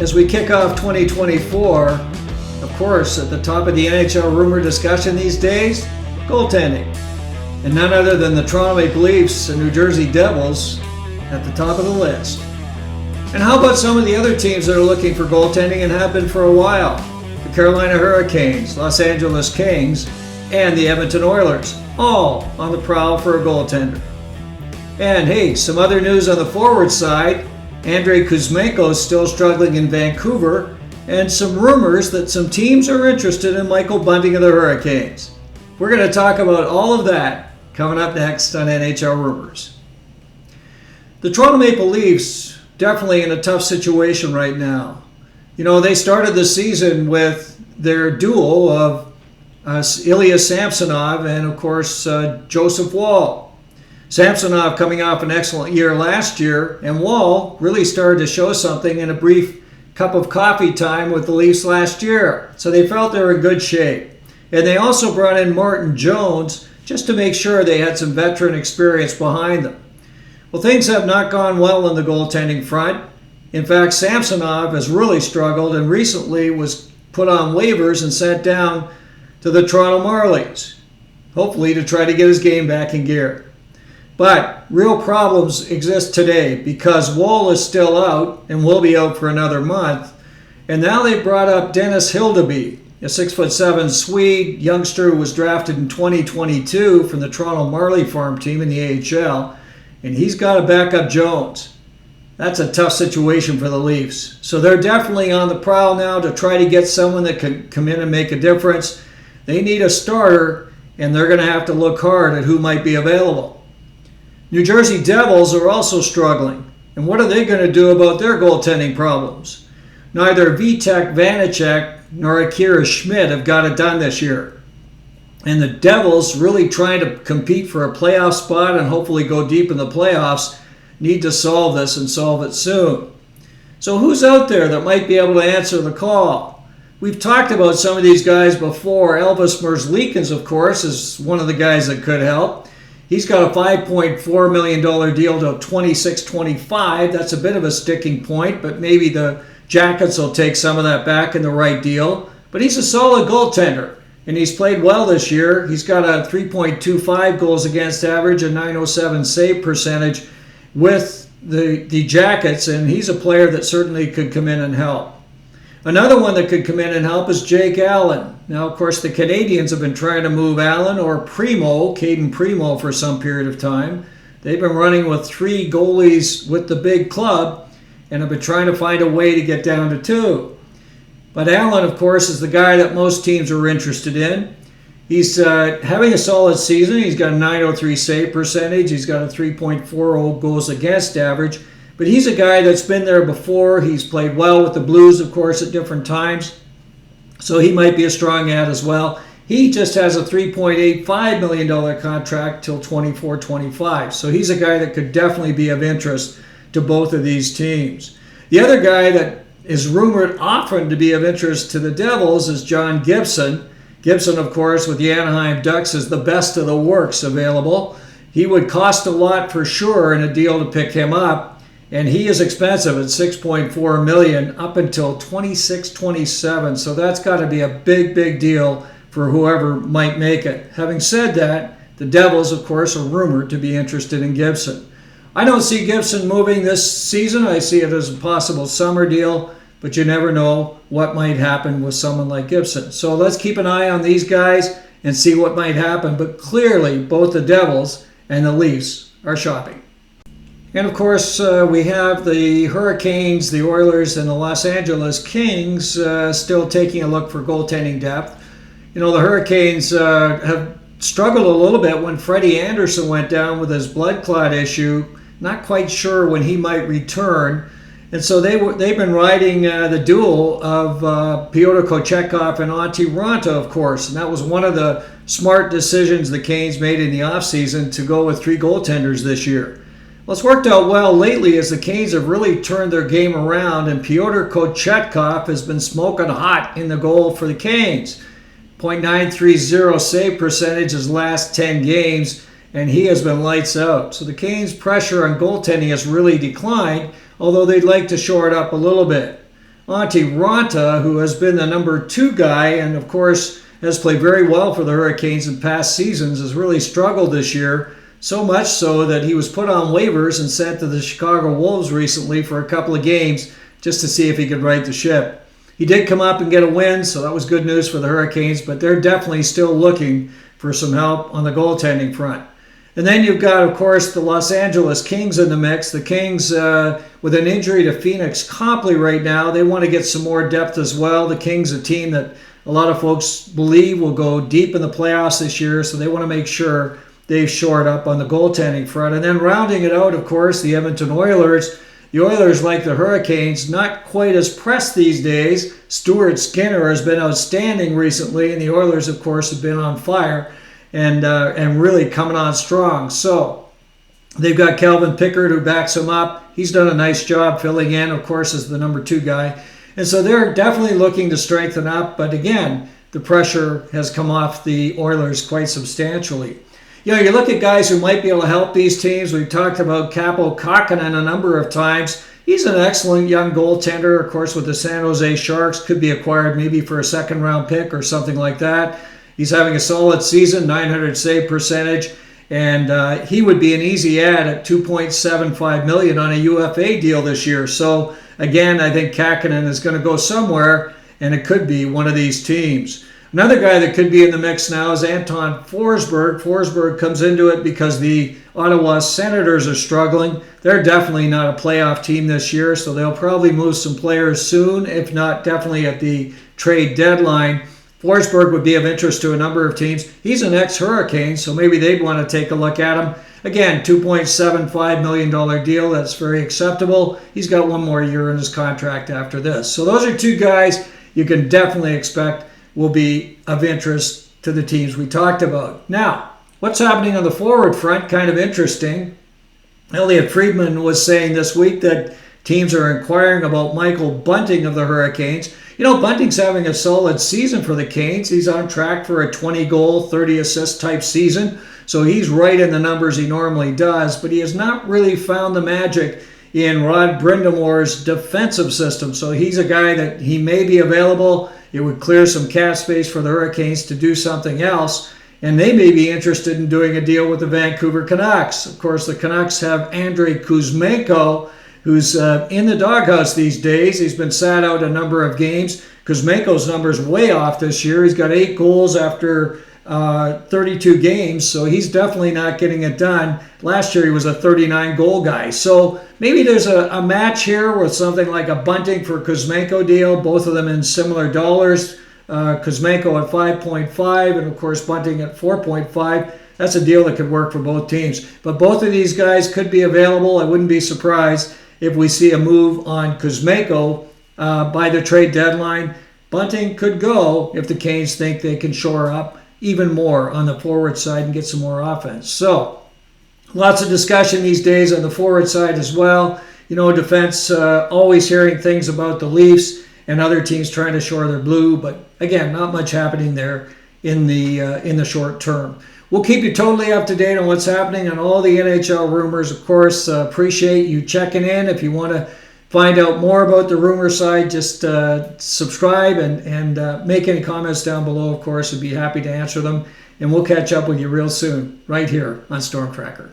As we kick off 2024, of course, at the top of the NHL rumor discussion these days, goaltending. And none other than the Toronto Maple Leafs and New Jersey Devils at the top of the list. And how about some of the other teams that are looking for goaltending and have been for a while? The Carolina Hurricanes, Los Angeles Kings, and the Edmonton Oilers, all on the prowl for a goaltender. And hey, some other news on the forward side. Andrei Kuzmenko is still struggling in Vancouver, and some rumors that some teams are interested in Michael Bunting of the Hurricanes. We're going to talk about all of that coming up next on NHL Rumors. The Toronto Maple Leafs definitely in a tough situation right now. You know, they started the season with their duo of Ilya Samsonov and, of course, Joseph Woll. Samsonov coming off an excellent year last year, and Woll really started to show something in a brief cup of coffee time with the Leafs last year. So they felt they were in good shape. And they also brought in Martin Jones just to make sure they had some veteran experience behind them. Well, things have not gone well on the goaltending front. In fact, Samsonov has really struggled and recently was put on waivers and sent down to the Toronto Marlies, hopefully to try to get his game back in gear. But real problems exist today because Woll is still out and will be out for another month. And now they brought up Dennis Hildeby, a 6'7" Swede youngster who was drafted in 2022 from the Toronto Marley farm team in the AHL. And he's got to back up Jones. That's a tough situation for the Leafs. So they're definitely on the prowl now to try to get someone that can come in and make a difference. They need a starter, and they're going to have to look hard at who might be available. New Jersey Devils are also struggling. And what are they going to do about their goaltending problems? Neither Vitek Vanacek nor Akira Schmidt have got it done this year. And the Devils, really trying to compete for a playoff spot and hopefully go deep in the playoffs, need to solve this and solve it soon. So who's out there that might be able to answer the call? We've talked about some of these guys before. Elvis Merzlikins, of course, is one of the guys that could help. He's got a $5.4 million deal to 26-25. That's a bit of a sticking point, but maybe the Jackets will take some of that back in the right deal. But he's a solid goaltender, and he's played well this year. He's got a 3.25 goals against average, a .907 save percentage with the Jackets, and he's a player that certainly could come in and help. Another one that could come in and help is Jake Allen. Now, of course, the Canadians have been trying to move Allen or Caden Primo for some period of time. They've been running with 3 goalies with the big club and have been trying to find a way to get down to 2. But Allen, of course, is the guy that most teams are interested in. He's having a solid season. He's got a .903 save percentage. He's got a 3.40 goals against average. But he's a guy that's been there before. He's played well with the Blues, of course, at different times. So he might be a strong add as well. He just has a $3.85 million contract till 24-25. So he's a guy that could definitely be of interest to both of these teams. The other guy that is rumored often to be of interest to the Devils is John Gibson. Gibson, of course, with the Anaheim Ducks is the best of the works available. He would cost a lot for sure in a deal to pick him up. And he is expensive at $6.4 million up until 26-27. So that's got to be a big, big deal for whoever might make it. Having said that, the Devils, of course, are rumored to be interested in Gibson. I don't see Gibson moving this season. I see it as a possible summer deal, but you never know what might happen with someone like Gibson. So let's keep an eye on these guys and see what might happen. But clearly, both the Devils and the Leafs are shopping. And of course, we have the Hurricanes, the Oilers, and the Los Angeles Kings still taking a look for goaltending depth. You know, the Hurricanes have struggled a little bit when Freddie Anderson went down with his blood clot issue. Not quite sure when he might return. And so they've been riding the duel of Pyotr Kochetkov and Antti Raanta, of course. And that was one of the smart decisions the Canes made in the offseason to go with 3 goaltenders this year. Well, it's worked out well lately as the Canes have really turned their game around, and Pyotr Kochetkov has been smoking hot in the goal for the Canes. .930 save percentage his last 10 games, and he has been lights out. So the Canes' pressure on goaltending has really declined, although they'd like to shore it up a little bit. Antti Ranta, who has been the number 2 guy and, of course, has played very well for the Hurricanes in past seasons, has really struggled this year, so much so that he was put on waivers and sent to the Chicago Wolves recently for a couple of games just to see if he could right the ship. He did come up and get a win, so that was good news for the Hurricanes, but they're definitely still looking for some help on the goaltending front. And then you've got, of course, the Los Angeles Kings in the mix. The Kings, with an injury to Phoenix Copley right now, they want to get some more depth as well. The Kings, a team that a lot of folks believe will go deep in the playoffs this year, so they want to make sure they've shored up on the goaltending front. And then rounding it out, of course, the Edmonton Oilers. The Oilers, like the Hurricanes, not quite as pressed these days. Stuart Skinner has been outstanding recently, and the Oilers, of course, have been on fire and really coming on strong. So they've got Calvin Pickard, who backs them up. He's done a nice job filling in, of course, as the number 2 guy. And so they're definitely looking to strengthen up. But again, the pressure has come off the Oilers quite substantially. You know, you look at guys who might be able to help these teams. We've talked about Kahkonen a number of times. He's an excellent young goaltender, of course, with the San Jose Sharks. Could be acquired maybe for a second-round pick or something like that. He's having a solid season, 900 save percentage, and he would be an easy add at $2.75 million on a UFA deal this year. So, again, I think Kahkonen is going to go somewhere, and it could be one of these teams. Another guy that could be in the mix now is Anton Forsberg. Forsberg comes into it because the Ottawa Senators are struggling. They're definitely not a playoff team this year, so they'll probably move some players soon, if not definitely at the trade deadline. Forsberg would be of interest to a number of teams. He's an ex-Hurricane, so maybe they'd want to take a look at him. Again, $2.75 million deal. That's very acceptable. He's got one more year in his contract after this. So those are 2 guys you can definitely expect will be of interest to the teams we talked about. Now, what's happening on the forward front? Kind of interesting. Elliotte Freidman was saying this week that teams are inquiring about Michael Bunting of the Hurricanes. You know, Bunting's having a solid season for the Canes. He's on track for a 20-goal, 30-assist type season. So he's right in the numbers he normally does, but he has not really found the magic in Rod Brindamore's defensive system. So he's a guy that he may be available. It would clear some cap space for the Hurricanes to do something else, and they may be interested in doing a deal with the Vancouver Canucks. Of course, the Canucks have Andrei Kuzmenko, who's in the doghouse these days. He's been sat out a number of games. Kuzmenko's numbers way off this year. He's got 8 goals after 32 games, so he's definitely not getting it done. Last year he was a 39-goal guy. So maybe there's a match here with something like a Bunting for Kuzmenko deal, both of them in similar dollars. Kuzmenko at 5.5 and, of course, Bunting at 4.5. That's a deal that could work for both teams. But both of these guys could be available. I wouldn't be surprised if we see a move on Kuzmenko by the trade deadline. Bunting could go if the Canes think they can shore up even more on the forward side and get some more offense. So, lots of discussion these days on the forward side as well. You know, defense, always hearing things about the Leafs and other teams trying to shore their blue, but again, not much happening there in the short term. We'll keep you totally up to date on what's happening on all the NHL rumors. Of course, appreciate you checking in. If you want to find out more about the rumor side, just subscribe and make any comments down below. Of course, I'd be happy to answer them. And we'll catch up with you real soon, right here on stormTRacker.